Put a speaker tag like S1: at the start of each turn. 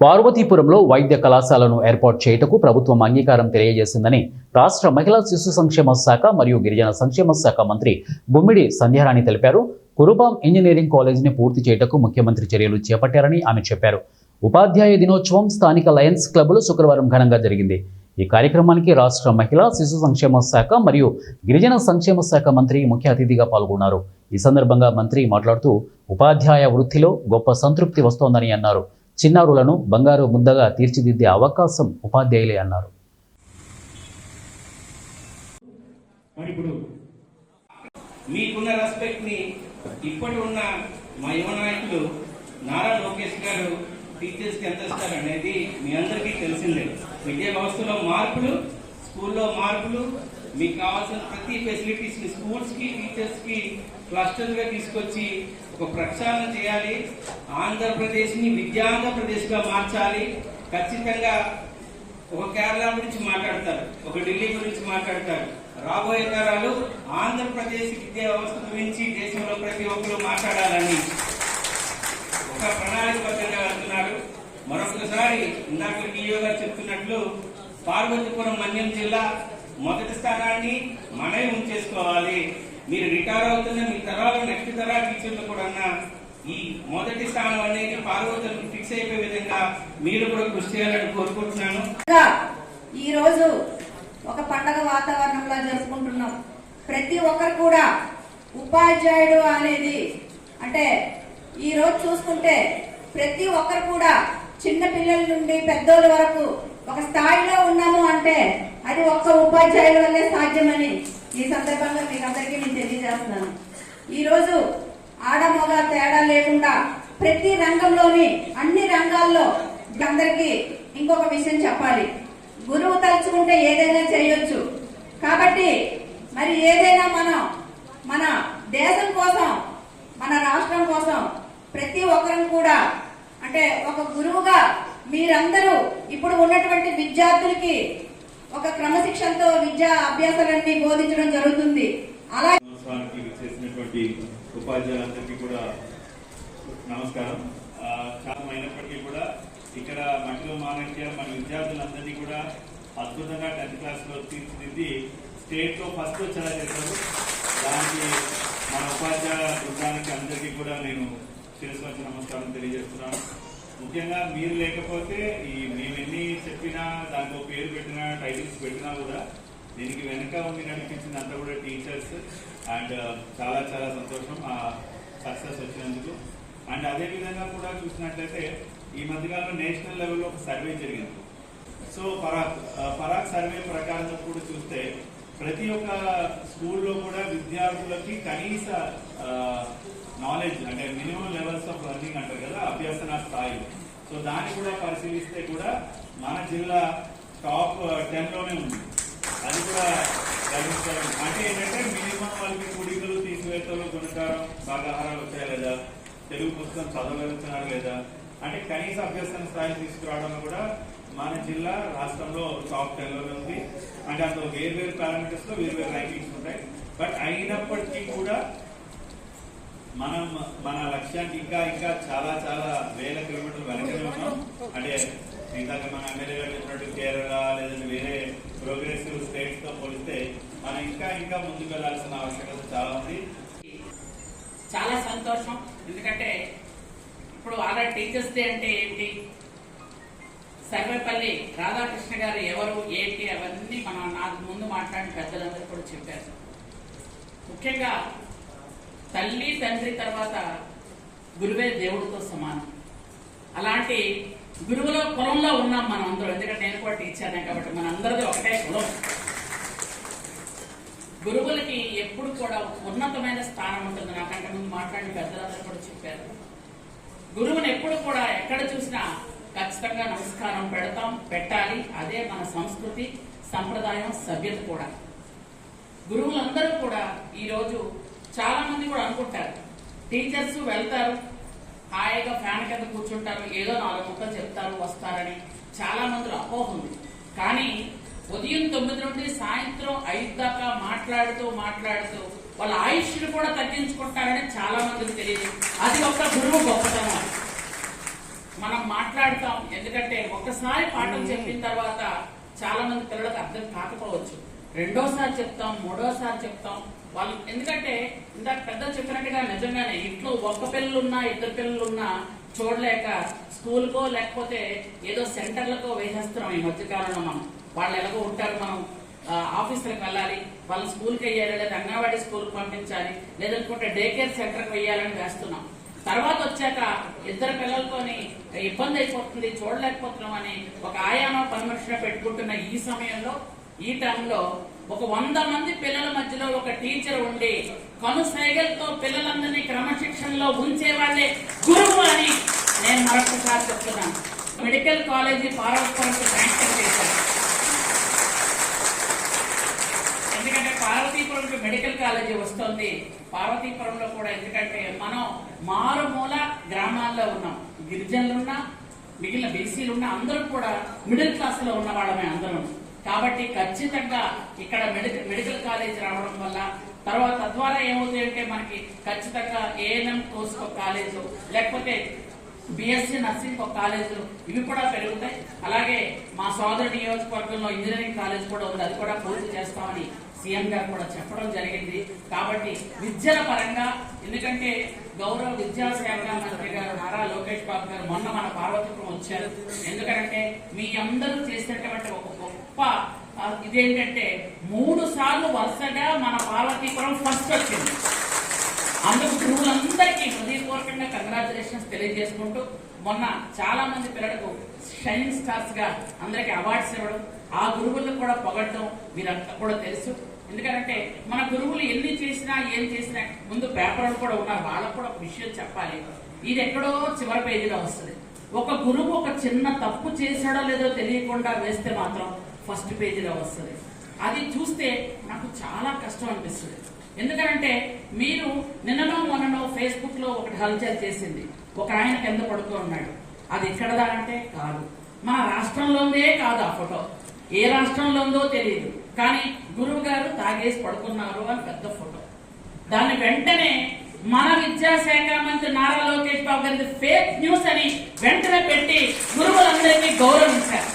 S1: పార్వతీపురంలో వైద్య కళాశాలను ఏర్పాటు చేయుటకు ప్రభుత్వం అంగీకారం తెలియజేసిందని రాష్ట్ర మహిళా శిశు సంక్షేమ శాఖ మరియు గిరిజన సంక్షేమ శాఖ మంత్రి గుమ్మిడి సంధ్యారాణి తెలిపారు. కురుబాం ఇంజనీరింగ్ కాలేజీని పూర్తి చేయుటకు ముఖ్యమంత్రి చర్యలు చేపట్టారని ఆమె చెప్పారు. ఉపాధ్యాయ దినోత్సవం స్థానిక లయన్స్ క్లబ్లో శుక్రవారం ఘనంగా జరిగింది. ఈ కార్యక్రమానికి రాష్ట్ర మహిళా శిశు సంక్షేమ శాఖ మరియు గిరిజన సంక్షేమ శాఖ మంత్రి ముఖ్య అతిథిగా పాల్గొన్నారు. ఈ సందర్భంగా మంత్రి మాట్లాడుతూ ఉపాధ్యాయ వృత్తిలో గొప్ప సంతృప్తి వస్తోందని అన్నారు. చిన్నారులను బంగారు ముద్దగా తీర్చిదిద్దే అవకాశం ఉపాధ్యాయులే అన్నారు.
S2: మీకున్న రెస్పెక్ట్ ని ఇప్పటి ఉన్న మా యువ నాయకులు నారా లోకేష్ గారు టీచర్స్ కి ఎంత ఇస్తారు అనేది మీ అందరికీ తెలిసిందే. విద్యా వ్యవస్థలో మార్పులు, స్కూల్లో మార్పులు, మీకు కావాల్సిన ప్రతి ఫెసిలిటీస్ ని స్కూల్స్ కి టీచర్స్ కి క్లస్టర్ గా తీసుకొచ్చి ఒక ప్రక్షాళన చేయాలి. ఆంధ్రప్రదేశ్ ని విద్యాంధ్రప్రదేశ్ గా మార్చాలి. ఖచ్చితంగా ఒక కేరళ గురించి మాట్లాడతారు, ఒక ఢిల్లీ గురించి మాట్లాడతారు. రాబోయే తరాలు ఆంధ్రప్రదేశ్ విద్యా వ్యవస్థ గురించి దేశంలో ప్రతి ఒక్కరు మాట్లాడాలని ఒక ప్రణాళికబద్ధంగా వెళ్తున్నారు. మరొకసారి ఇందాక టీఓ గారు చెప్తున్నట్లు పార్వతీపురం మన్యం జిల్లా మొదటి స్థానాన్ని మనమే ఉంచేసుకోవాలి. మీరు రిటైర్ అవుతున్న మీ తరాలు నెక్స్ట్ తరా టీచర్లు కూడా ఈ మొదటి స్థానం అనేది పార్వతులకు ఫిక్స్ అయిపోయే విధంగా మీరు కూడా కృషి చేయాలని కోరుకుంటున్నాను.
S3: ఈ రోజు ఒక పండగ వాతావరణంలో జరుపుకుంటున్నాం. ప్రతి ఒక్కరు కూడా ఉపాధ్యాయుడు అనేది అంటే ఈ రోజు చూసుకుంటే ప్రతి ఒక్కరు కూడా చిన్న పిల్లల నుండి పెద్దోళ్ళ వరకు ఒక స్థాయిలో ఉన్నాము అంటే అది ఒక్క ఉపాధ్యాయుల వల్లే సాధ్యమని ఈ సందర్భంగా మీకు అందరికీ నేను తెలియజేస్తున్నాను. ఈ రోజు ఆడ మగ తేడా లేకుండా ప్రతి రంగంలోని అన్ని రంగాల్లో అందరికీ ఇంకొక విషయం చెప్పాలి. గురువు తలుచుకుంటే ఏదైనా చేయొచ్చు. కాబట్టి మరి ఏదైనా మన దేశం కోసం, మన రాష్ట్రం కోసం ప్రతి ఒక్కరం కూడా అంటే ఒక గురువుగా మీరందరూ ఇప్పుడు ఉన్నటువంటి విద్యార్థులకి ఒక క్రమశిక్షణతో విద్యా అభ్యాసాలన్నీ బోధించడం జరుగుతుంది. అలాగే
S4: ఉపాధ్యాయులందరికీ కూడా నమస్కారం. చాలా అయినప్పటికీ కూడా ఇక్కడ మట్టిలో మానక్య మన విద్యార్థులందరినీ కూడా అద్భుతంగా 10th క్లాస్లో తీర్చిదిద్ది స్టేట్లో ఫస్ట్ వచ్చేలా చేశారు. దానికి మన ఉపాధ్యాయ బృందానికి అందరికీ కూడా నేను శిరస్సు వచ్చి నమస్కారం తెలియజేస్తున్నాను. ముఖ్యంగా మీరు లేకపోతే మేము ఎన్ని చెప్పినా దాంట్లో పేరు పెట్టినా టైటిల్స్ పెట్టినా కూడా దీనికి వెనుక ఉండి నడిపించింది అంతా కూడా టీచర్స్. అండ్ చాలా చాలా సంతోషం ఆ సక్సెస్ వచ్చినందుకు. అండ్ అదేవిధంగా కూడా చూసినట్లయితే ఈ మధ్యకాలంలో నేషనల్ లెవెల్లో ఒక సర్వే జరిగింది. సో పరాక్ సర్వే ప్రకారం కూడా చూస్తే ప్రతి ఒక్క స్కూల్లో కూడా విద్యార్థులకి కనీస నాలెడ్జ్ అంటే మినిమం లెవెల్స్ ఆఫ్ లెర్నింగ్ అంటారు కదా, అభ్యసన స్థాయి. సో దాన్ని కూడా పరిశీలిస్తే కూడా మన జిల్లా టాప్ 10లోనే ఉంది. అది కూడా గమనించాలి. అంటే ఏంటంటే మినిమం వాళ్ళకి కుడికలు, తీసివేతలు, గుణకారం, భాగాహారాలు వచ్చాయా లేదా, తెలుగు పుస్తకం చదవగలుగుతున్నారు లేదా, అంటే కనీస అభ్యసన స్థాయి తీసుకురావడంలో కూడా మన జిల్లా రాష్ట్రంలో టాప్ 10లోనే ఉంది. అంటే అందులో వేర్వేరు పారామీటర్స్ లో వేర్వేరు ర్యాంకింగ్స్ ఉంటాయి. బట్ అయినప్పటికీ కూడా మనం మన లక్ష్యానికి ఇంకా ఇంకా చాలా చాలా వేల కిలోమీటర్లు వెనకనే ఉన్నాం. అంటే ఇందాక మన ఎమ్మెల్యే గారు చెప్పినట్టు కేరళ లేదంటే వేరే ప్రోగ్రెసివ్ స్టేట్స్ తో పోలిస్తే మనం ఇంకా ఇంకా ముందుకు వెళ్లాల్సిన ఆవశ్యకత చాలా ఉంది.
S5: చాలా సంతోషం. ఎందుకంటే ఇప్పుడు ఆల్రెడీ టీచర్స్ డే అంటే ఏంటి, సర్వేపల్లి రాధాకృష్ణ గారు ఎవరు ఏంటి అవన్నీ నాకు ముందు మాట్లాడిన పెద్దలందరూ కూడా చెప్పారు. ముఖ్యంగా తల్లి తండ్రి తర్వాత గురువే దేవుడితో సమానం. అలాంటి గురువుల కులంలో ఉన్నాం మనం అందరూ. ఎందుకంటే నేను కూడా టీచర్నే కాబట్టి మన అందరిది ఒకటే కులం. గురువులకి ఎప్పుడు కూడా ఉన్నతమైన స్థానం ఉంటుంది. నాకంటే ముందు మాట్లాడిన పెద్దలందరూ కూడా చెప్పారు. గురువుని ఎప్పుడు కూడా ఎక్కడ చూసినా ఖచ్చితంగా నమస్కారం పెట్టాలి. అదే మన సంస్కృతి, సంప్రదాయం, సభ్యత కూడా. గురువులందరూ కూడా ఈరోజు చాలా మంది కూడా అనుకుంటారు టీచర్స్ వెళ్తారు, హాయిగా ఫ్యాన్ కింద కూర్చుంటారు, ఏదో 4 ముక్కలు చెప్తారు, వస్తారని చాలా మందిలో అపోహ ఉంది. కానీ ఉదయం 9 నుండి సాయంత్రం 5 దాకా మాట్లాడుతూ వాళ్ళ ఆయుష్ను కూడా తగ్గించుకుంటారని చాలా మందికి తెలియదు. అది ఒక గురువు గొప్పతనం. మనం మాట్లాడతాం. ఎందుకంటే ఒకసారి పాఠం చెప్పిన తర్వాత చాలా మంది పిల్లలకు అర్థం కాకపోవచ్చు. రెండోసారి చెప్తాం, మూడోసారి చెప్తాం వాళ్ళు. ఎందుకంటే ఇందాక పెద్ద చెప్పినట్టుగా నిజంగానే ఇంట్లో ఒక్క పిల్లలున్నా ఇద్దరు పిల్లలున్నా చూడలేక స్కూల్కో లేకపోతే ఏదో సెంటర్లకో వేసేస్తున్నాం ఈ మధ్యకాలంలో. మనం వాళ్ళు ఎలాగో ఉంటారు, మనం ఆఫీసులకు వెళ్ళాలి, వాళ్ళ స్కూల్కి వెయ్యాలి, లేదా అంగన్వాడీ స్కూల్కి పంపించాలి, లేదనుకుంటే డే కేర్ సెంటర్కి వెయ్యాలని వేస్తున్నాం. తర్వాత వచ్చాక ఇద్దరు పిల్లలతోని ఇబ్బంది అయిపోతుంది, చూడలేకపోతున్నాం అని ఒక ఆయానో పని మనిషిని పెట్టుకుంటున్న ఈ సమయంలో, ఈ టైంలో ఒక 100 మంది పిల్లల మధ్యలో ఒక టీచర్ ఉండి కనుసైగలతో పిల్లలందరినీ క్రమశిక్షణలో ఉంచేవాళ్లే గురువు అని నేను మరొకసారి చెప్తున్నాను. మెడికల్ కాలేజీ పార్వతీపురంకి శాంక్షన్ చేశారు. ఎందుకంటే పార్వతీపురంకి మెడికల్ కాలేజీ వస్తుంది. పార్వతీపురంలో కూడా ఎందుకంటే మనం మారుమూల గ్రామాల్లో ఉన్నాం, గిరిజనులున్నా మిగిలిన బీసీలు ఉన్నా అందరూ కూడా మిడిల్ క్లాస్ లో ఉన్న వాళ్ళమే అందరం. కాబట్టి ఖచ్చితంగా ఇక్కడ మెడికల్ కాలేజ్ రావడం వల్ల తర్వాత తద్వారా ఏమవుతుంది అంటే మనకి ఖచ్చితంగా ఏఎన్ఎం కోర్స్ ఒక కాలేజు, లేకపోతే బిఎస్సీ నర్సింగ్ ఒక కాలేజు, ఇవి కూడా పెరుగుతాయి. అలాగే మా సోదరు నియోజకవర్గంలో ఇంజనీరింగ్ కాలేజ్ కూడా ఉంది, అది కూడా పూర్తి చేస్తామని సీఎం గారు కూడా చెప్పడం జరిగింది. కాబట్టి విద్యల పరంగా, ఎందుకంటే గౌరవ విద్యాశాఖ మంత్రి గారు నారా లోకేష్ బాబు గారు మొన్న మన పార్వతీపురం వచ్చారు. ఎందుకంటే మీ అందరూ చేసినటువంటి ఒక గొప్ప ఇదేంటంటే 3 సార్లు వరుసగా మన పార్వతీపురం ఫస్ట్ వచ్చింది. అందుకు గురువులందరికీ హృదయపూర్వకంగా కంగ్రాచులేషన్స్ తెలియజేసుకుంటూ, మొన్న చాలా మంది పిల్లలకు షైనింగ్ స్టార్స్ గా అందరికి అవార్డ్స్ ఇవ్వడం, ఆ గురువులకు కూడా పొగడటం మీరంతా కూడా తెలుసు. ఎందుకంటే మన గురువులు ఎన్ని చేసినా ఏం చేసినా ముందు పేపర్లు కూడా ఉన్నారు, వాళ్ళకు కూడా ఒక విషయం చెప్పాలి. ఇది ఎక్కడో చివరి పేజీలో వస్తుంది. ఒక గురువు ఒక చిన్న తప్పు చేశాడో లేదో తెలియకుండా వేస్తే మాత్రం ఫస్ట్ పేజీలో వస్తుంది. అది చూస్తే నాకు చాలా కష్టం అనిపిస్తుంది. ఎందుకంటే మీరు నిన్ననో మొన్ననో ఫేస్బుక్ లో ఒకటి హల్చల్ చేసింది, ఒక ఆయన కింద పడుతూ ఉన్నాడు. అది ఎక్కడదా అంటే కాదు, మన రాష్ట్రంలోనే కాదు. ఆ ఫోటో ఏ రాష్ట్రంలో ఉందో తెలియదు, కానీ గురువు గారు తాగేసి పడుకున్నారు అని పెద్ద ఫోటో. దాన్ని వెంటనే మన విద్యాశాఖ మంత్రి నారా లోకేష్ బాబు గారి ఫేక్ న్యూస్ అని వెంటనే పెట్టి గురువులందరినీ గౌరవించారు.